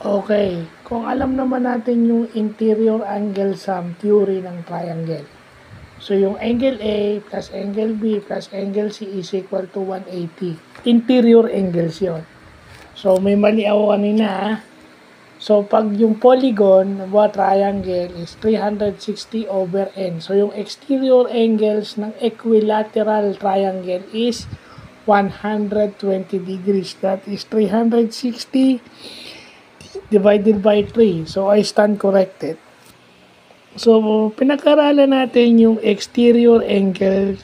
Okay, kung alam naman natin yung interior angle sum theory ng triangle. So, yung angle A plus angle B plus angle C is equal to 180. Interior angles yon. So, may mali ako kanina. So, pag yung polygon ng triangle is 360 over n. So, yung exterior angles ng equilateral triangle is 120 degrees. That is 360 divided by 3. So, I stand corrected. So, pinag-aralan natin yung exterior angle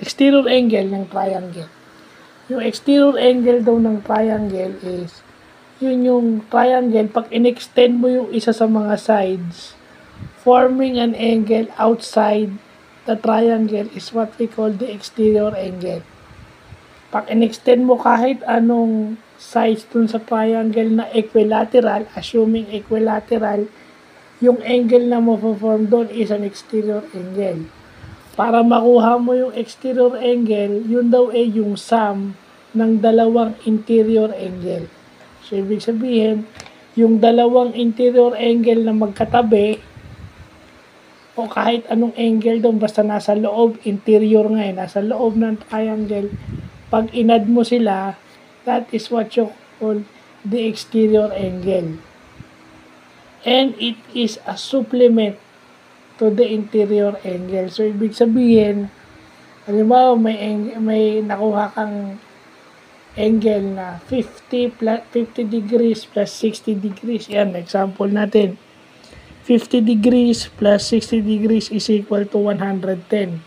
ng triangle. Yung exterior angle daw ng triangle is, yun yung triangle, pag in-extend mo yung isa sa mga sides, forming an angle outside the triangle is what we call the exterior angle. Pag in-extend mo kahit anong sides dun sa triangle na equilateral, assuming equilateral, yung angle na mo-form doon is an exterior angle. Para makuha mo yung exterior angle, yun daw ay yung sum ng dalawang interior angle. So, ibig sabihin, yung dalawang interior angle na magkatabi, o kahit anong angle doon, basta nasa loob, interior nga nasa loob ng triangle, pag inad mo sila, that is what you call the exterior angle. And it is a supplement to the interior angle. So, ibig sabihin, halimbawa may nakuha kang angle na 50 degrees plus 60 degrees. Yan, example natin. 50 degrees plus 60 degrees is equal to 110. 110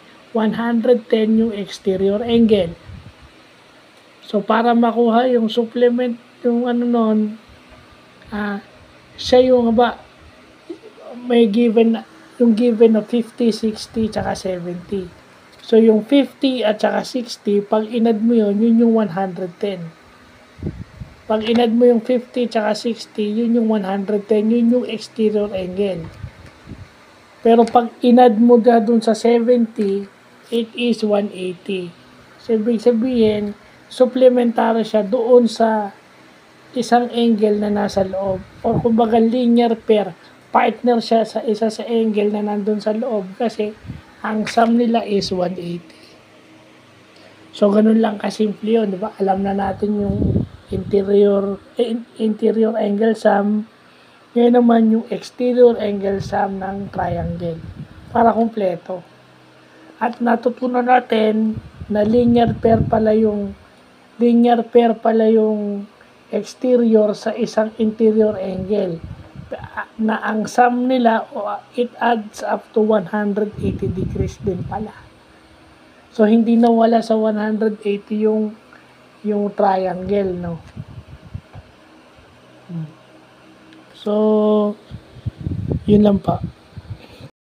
yung exterior angle. So, para makuha yung supplement, yung siya yung may given na 50, 60, tsaka 70. So, yung 50 at tsaka 60, pag inad mo yun yung 110. Pag inad mo yung 50 tsaka 60, yun yung 110, yun yung exterior angle. Pero pag inad mo dun sa 70, it is 180. So, ibig sabihin, supplementary siya doon sa isang angle na nasa loob. O kumbaga linear pair, partner siya sa isa sa angle na nandun sa loob kasi ang sum nila is 180. So, ganun lang kasimple yun, di ba? Alam na natin yung interior angle sum. Ngayon naman yung exterior angle sum ng triangle para kumpleto. At natutunan natin na linear pair pala yung exterior sa isang interior angle na ang sum nila it adds up to 180 degrees din pala. So, hindi nawala sa 180 yung triangle, no? So, yun lang pa.